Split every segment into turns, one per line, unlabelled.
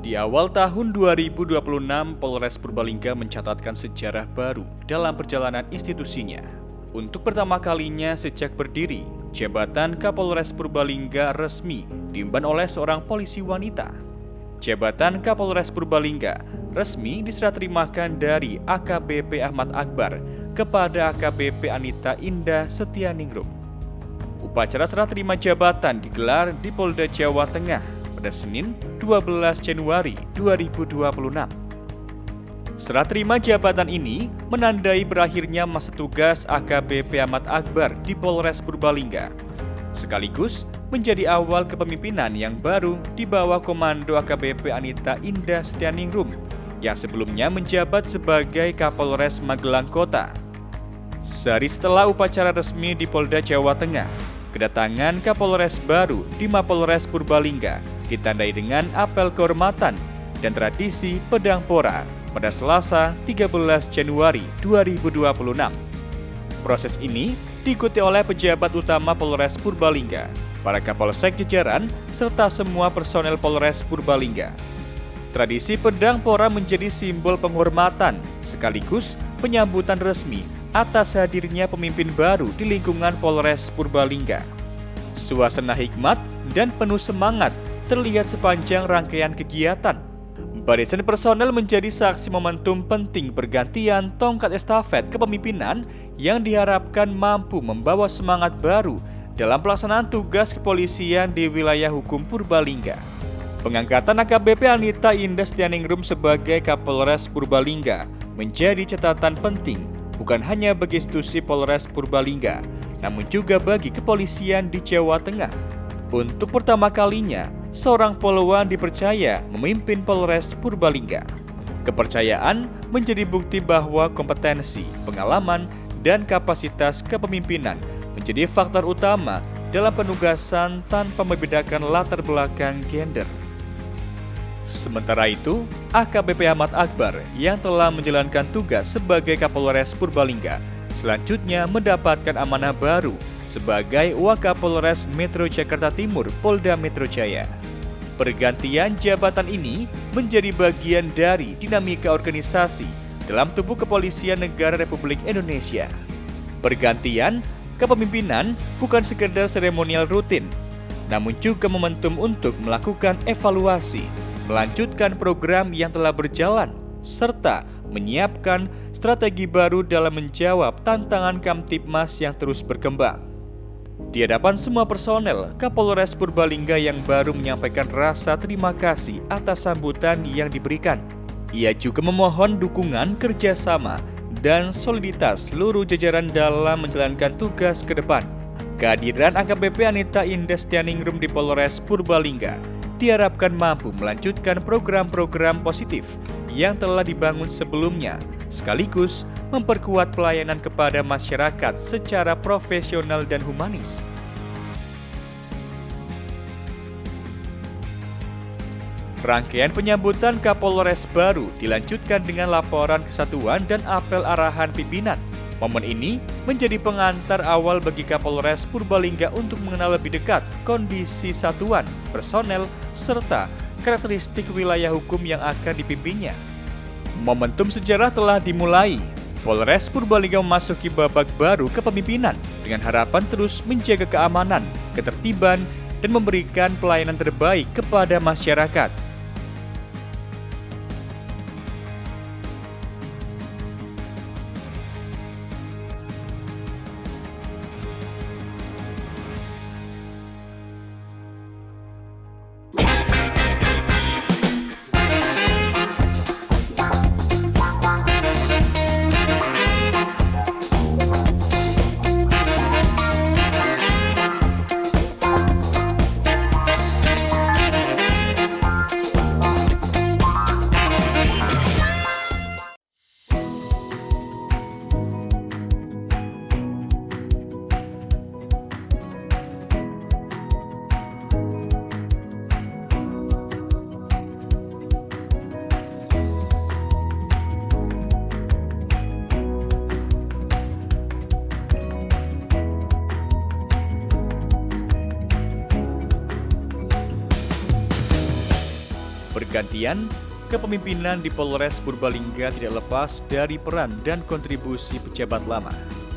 Di awal tahun 2026, Polres Purbalingga mencatatkan sejarah baru dalam perjalanan institusinya. Untuk pertama kalinya sejak berdiri, jabatan Kapolres Purbalingga resmi diemban oleh seorang polisi wanita. Jabatan Kapolres Purbalingga resmi diserahterimakan dari AKBP Ahmad Akbar kepada AKBP Anita Indah Setianingrum. Upacara serah terima jabatan digelar di Polda Jawa Tengah pada Senin 12 Januari 2026. Serah terima jabatan ini menandai berakhirnya masa tugas AKBP Ahmad Akbar di Polres Purbalingga, sekaligus menjadi awal kepemimpinan yang baru di bawah komando AKBP Anita Indah Setianingrum yang sebelumnya menjabat sebagai Kapolres Magelang Kota. Sehari setelah upacara resmi di Polda Jawa Tengah, kedatangan Kapolres baru di Mapolres Purbalingga ditandai dengan apel kehormatan dan tradisi pedang pora pada Selasa 13 Januari 2026. Proses ini diikuti oleh pejabat utama Polres Purbalingga, para Kapolsek jajaran, serta semua personel Polres Purbalingga. Tradisi pedang pora menjadi simbol penghormatan sekaligus penyambutan resmi atas hadirnya pemimpin baru di lingkungan Polres Purbalingga. Suasana hikmat dan penuh semangat terlihat sepanjang rangkaian kegiatan. Barisan personel menjadi saksi momentum penting pergantian tongkat estafet kepemimpinan yang diharapkan mampu membawa semangat baru dalam pelaksanaan tugas kepolisian di wilayah hukum Purbalingga. Pengangkatan AKBP Anita Indah Setianingrum sebagai Kapolres Purbalingga menjadi catatan penting bukan hanya bagi institusi Polres Purbalingga, namun juga bagi kepolisian di Jawa Tengah. Untuk pertama kalinya, seorang polwan dipercaya memimpin Polres Purbalingga. Kepercayaan menjadi bukti bahwa kompetensi, pengalaman, dan kapasitas kepemimpinan menjadi faktor utama dalam penugasan tanpa membedakan latar belakang gender. Sementara itu, AKBP Ahmad Akbar yang telah menjalankan tugas sebagai Kapolres Purbalingga selanjutnya mendapatkan amanah baru sebagai Wakapolres Metro Jakarta Timur Polda Metro Jaya. Pergantian jabatan ini menjadi bagian dari dinamika organisasi dalam tubuh Kepolisian Negara Republik Indonesia. Pergantian kepemimpinan bukan sekedar seremonial rutin, namun juga momentum untuk melakukan evaluasi, melanjutkan program yang telah berjalan, serta menyiapkan strategi baru dalam menjawab tantangan Kamtibmas yang terus berkembang. Di hadapan semua personel, Kapolres Purbalingga yang baru menyampaikan rasa terima kasih atas sambutan yang diberikan. Ia juga memohon dukungan kerjasama dan soliditas seluruh jajaran dalam menjalankan tugas ke depan. Kehadiran AKBP Anita Indah Setianingrum di Polres Purbalingga diharapkan mampu melanjutkan program-program positif yang telah dibangun sebelumnya, sekaligus memperkuat pelayanan kepada masyarakat secara profesional dan humanis. Rangkaian penyambutan Kapolres baru dilanjutkan dengan laporan kesatuan dan apel arahan pimpinan. Momen ini menjadi pengantar awal bagi Kapolres Purbalingga untuk mengenal lebih dekat kondisi satuan, personel, serta karakteristik wilayah hukum yang akan dipimpinnya. Momentum sejarah telah dimulai. Polres Purbalingga memasuki babak baru kepemimpinan dengan harapan terus menjaga keamanan, ketertiban, dan memberikan pelayanan terbaik kepada masyarakat. Bergantian, kepemimpinan di Polres Purbalingga tidak lepas dari peran dan kontribusi pejabat lama.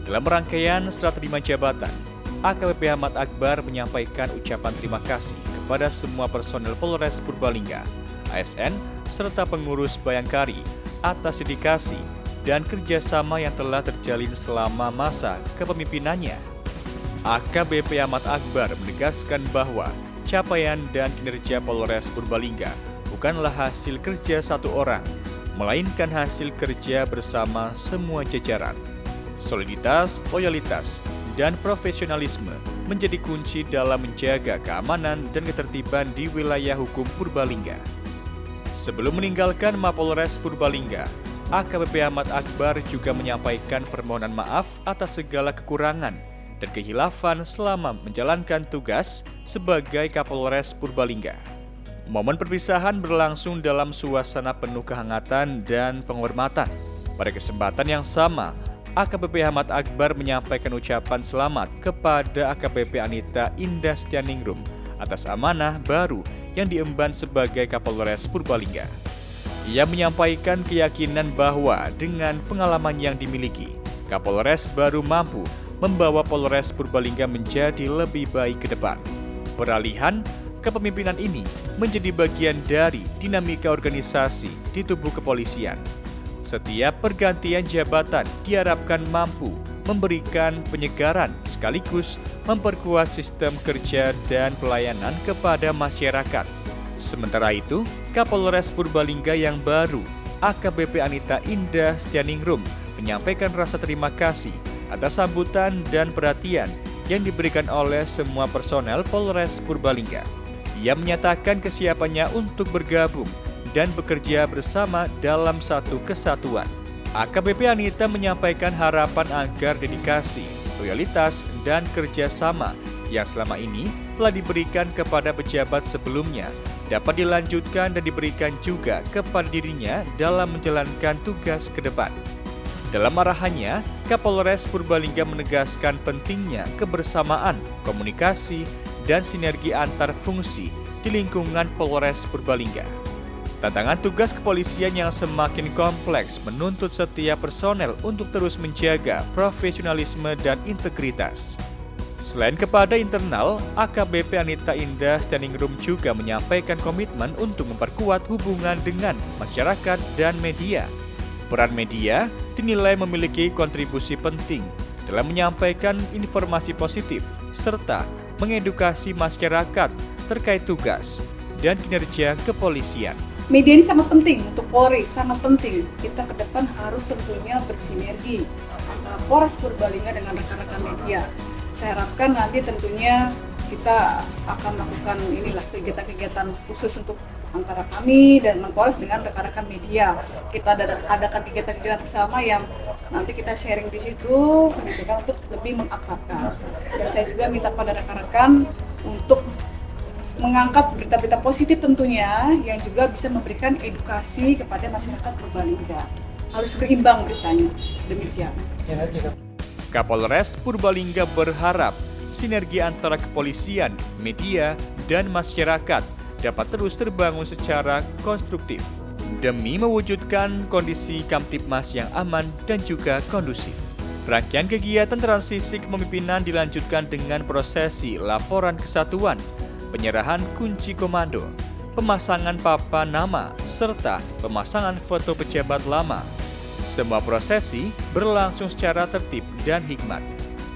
Dalam rangkaian serah terima jabatan, AKBP Ahmad Akbar menyampaikan ucapan terima kasih kepada semua personel Polres Purbalingga, ASN, serta pengurus Bayangkari atas dedikasi dan kerjasama yang telah terjalin selama masa kepemimpinannya. AKBP Ahmad Akbar menegaskan bahwa capaian dan kinerja Polres Purbalingga bukanlah hasil kerja satu orang, melainkan hasil kerja bersama semua jajaran. Soliditas, loyalitas, dan profesionalisme menjadi kunci dalam menjaga keamanan dan ketertiban di wilayah hukum Purbalingga. Sebelum meninggalkan Mapolres Purbalingga, AKBP Ahmad Akbar juga menyampaikan permohonan maaf atas segala kekurangan dan kehilafan selama menjalankan tugas sebagai Kapolres Purbalingga. Momen perpisahan berlangsung dalam suasana penuh kehangatan dan penghormatan. Pada kesempatan yang sama, AKBP Ahmad Akbar menyampaikan ucapan selamat kepada AKBP Anita Indah Setianingrum atas amanah baru yang diemban sebagai Kapolres Purbalingga. Ia menyampaikan keyakinan bahwa dengan pengalaman yang dimiliki, Kapolres baru mampu membawa Polres Purbalingga menjadi lebih baik ke depan. Peralihan kepemimpinan ini menjadi bagian dari dinamika organisasi di tubuh kepolisian. Setiap pergantian jabatan diharapkan mampu memberikan penyegaran sekaligus memperkuat sistem kerja dan pelayanan kepada masyarakat. Sementara itu, Kapolres Purbalingga yang baru, AKBP Anita Indah Setianingrum, menyampaikan rasa terima kasih atas sambutan dan perhatian yang diberikan oleh semua personel Polres Purbalingga. Ia menyatakan kesiapannya untuk bergabung dan bekerja bersama dalam satu kesatuan. AKBP Anita menyampaikan harapan agar dedikasi, loyalitas, dan kerjasama yang selama ini telah diberikan kepada pejabat sebelumnya dapat dilanjutkan dan diberikan juga kepada dirinya dalam menjalankan tugas ke depan. Dalam arahannya, Kapolres Purbalingga menegaskan pentingnya kebersamaan, komunikasi, dan sinergi antar fungsi di lingkungan Polres Purbalingga. Tantangan tugas kepolisian yang semakin kompleks menuntut setiap personel untuk terus menjaga profesionalisme dan integritas. Selain kepada internal, AKBP Anita Indah Setianingrum juga menyampaikan komitmen untuk memperkuat hubungan dengan masyarakat dan media. Peran media dinilai memiliki kontribusi penting dalam menyampaikan informasi positif serta mengedukasi masyarakat terkait tugas dan kinerja kepolisian.
Media ini sangat penting untuk Polri, sangat penting. Kita ke depan harus tentunya bersinergi antara Polres Purbalingga dengan rekan-rekan media. Saya harapkan nanti tentunya kita akan melakukan kegiatan-kegiatan khusus untuk antara kami dan Polres dengan rekan-rekan media. Kita adakan kegiatan-kegiatan bersama yang nanti kita sharing di situ, gitu kan, untuk lebih mengakrabkan. Dan saya juga minta pada rekan-rekan untuk mengangkat berita-berita positif tentunya yang juga bisa memberikan edukasi kepada masyarakat Purbalingga. Harus berimbang beritanya, demikian.
Kapolres Purbalingga berharap sinergi antara kepolisian, media, dan masyarakat dapat terus terbangun secara konstruktif demi mewujudkan kondisi Kamtibmas yang aman dan juga kondusif. Rangkaian kegiatan transisi kepemimpinan dilanjutkan dengan prosesi laporan kesatuan, penyerahan kunci komando, pemasangan papan nama, serta pemasangan foto pejabat lama. Semua prosesi berlangsung secara tertib dan hikmat.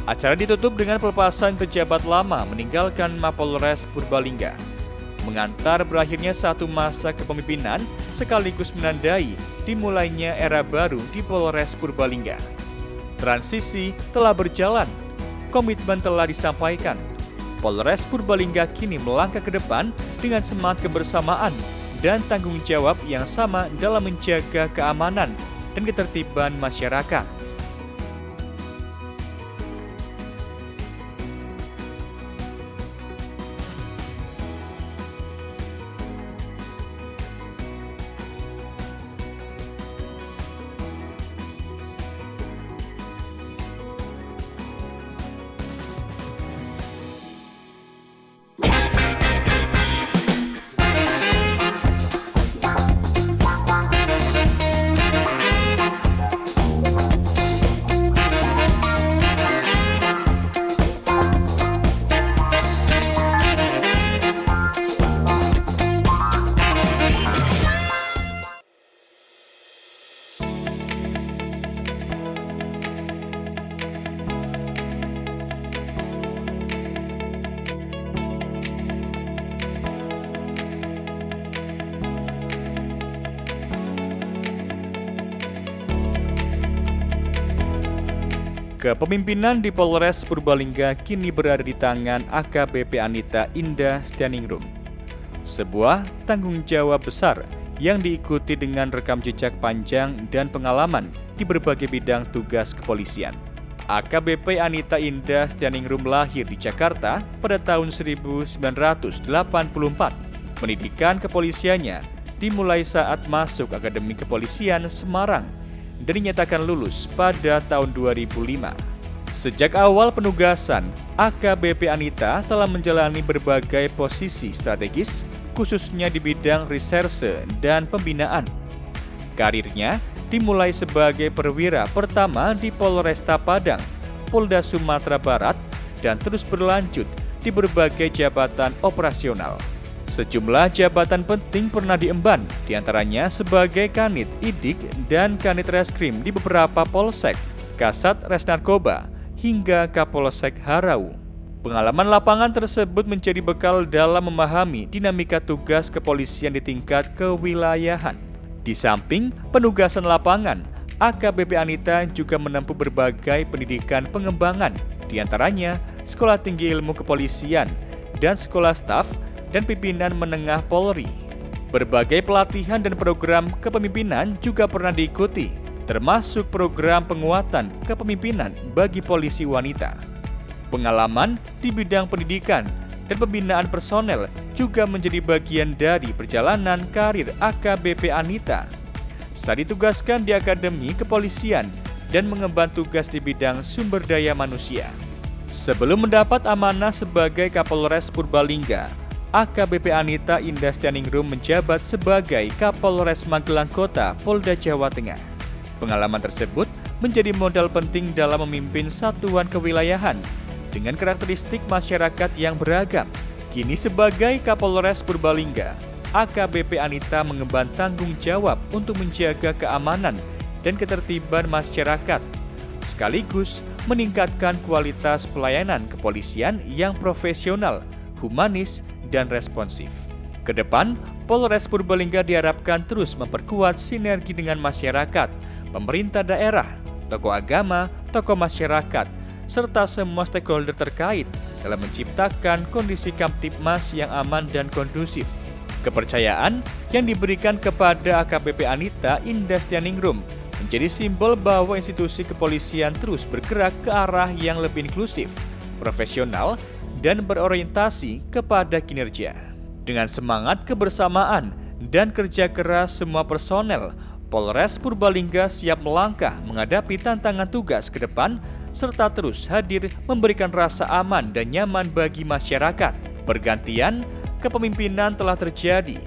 Acara ditutup dengan pelepasan pejabat lama meninggalkan Mapolres Purbalingga, mengantar berakhirnya satu masa kepemimpinan sekaligus menandai dimulainya era baru di Polres Purbalingga. Transisi telah berjalan, komitmen telah disampaikan. Polres Purbalingga kini melangkah ke depan dengan semangat kebersamaan dan tanggung jawab yang sama dalam menjaga keamanan dan ketertiban masyarakat. Kepemimpinan di Polres Purbalingga kini berada di tangan AKBP Anita Indah Stianingrum. Sebuah tanggung jawab besar yang diikuti dengan rekam jejak panjang dan pengalaman di berbagai bidang tugas kepolisian. AKBP Anita Indah Stianingrum lahir di Jakarta pada tahun 1984. Pendidikan kepolisiannya dimulai saat masuk Akademi Kepolisian Semarang dan dinyatakan lulus pada tahun 2005. Sejak awal penugasan, AKBP Anita telah menjalani berbagai posisi strategis, khususnya di bidang reserse dan pembinaan. Karirnya dimulai sebagai perwira pertama di Polresta Padang, Polda Sumatera Barat, dan terus berlanjut di berbagai jabatan operasional. Sejumlah jabatan penting pernah diemban, diantaranya sebagai Kanit Idik dan Kanit Reskrim di beberapa polsek, Kasat Res Narkoba, hingga Kapolsek Harau. Pengalaman lapangan tersebut menjadi bekal dalam memahami dinamika tugas kepolisian di tingkat kewilayahan. Di samping penugasan lapangan, AKBP Anita juga menempuh berbagai pendidikan pengembangan, diantaranya Sekolah Tinggi Ilmu Kepolisian dan Sekolah Staf dan Pimpinan Menengah Polri. Berbagai pelatihan dan program kepemimpinan juga pernah diikuti, termasuk program penguatan kepemimpinan bagi polisi wanita. Pengalaman di bidang pendidikan dan pembinaan personel juga menjadi bagian dari perjalanan karir AKBP Anita. Saat ditugaskan di Akademi Kepolisian dan mengemban tugas di bidang sumber daya manusia. Sebelum mendapat amanah sebagai Kapolres Purbalingga, AKBP Anita Indah Stianingrum menjabat sebagai Kapolres Magelang Kota, Polda Jawa Tengah. Pengalaman tersebut menjadi modal penting dalam memimpin satuan kewilayahan dengan karakteristik masyarakat yang beragam. Kini sebagai Kapolres Purbalingga, AKBP Anita mengemban tanggung jawab untuk menjaga keamanan dan ketertiban masyarakat, sekaligus meningkatkan kualitas pelayanan kepolisian yang profesional, humanis, dan responsif. Kedepan, Polres Purbalingga diharapkan terus memperkuat sinergi dengan masyarakat, pemerintah daerah, tokoh agama, tokoh masyarakat, serta semua stakeholder terkait dalam menciptakan kondisi Kamtibmas yang aman dan kondusif. Kepercayaan yang diberikan kepada AKBP Anita Indah Stianingrum menjadi simbol bahwa institusi kepolisian terus bergerak ke arah yang lebih inklusif, profesional, dan berorientasi kepada kinerja. Dengan semangat kebersamaan dan kerja keras semua personel, Polres Purbalingga siap melangkah menghadapi tantangan tugas ke depan serta terus hadir memberikan rasa aman dan nyaman bagi masyarakat. Pergantian kepemimpinan telah terjadi,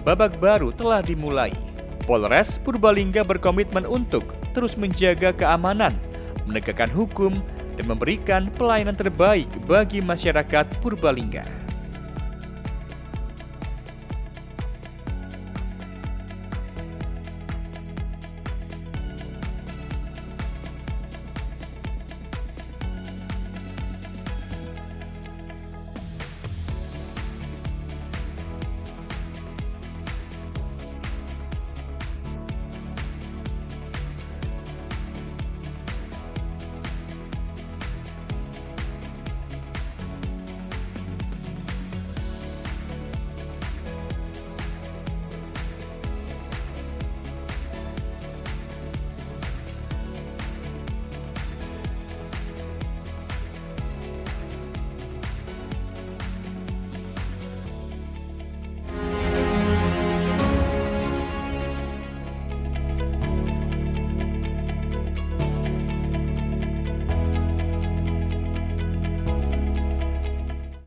babak baru telah dimulai. Polres Purbalingga berkomitmen untuk terus menjaga keamanan, menegakkan hukum, dan memberikan pelayanan terbaik bagi masyarakat Purbalingga.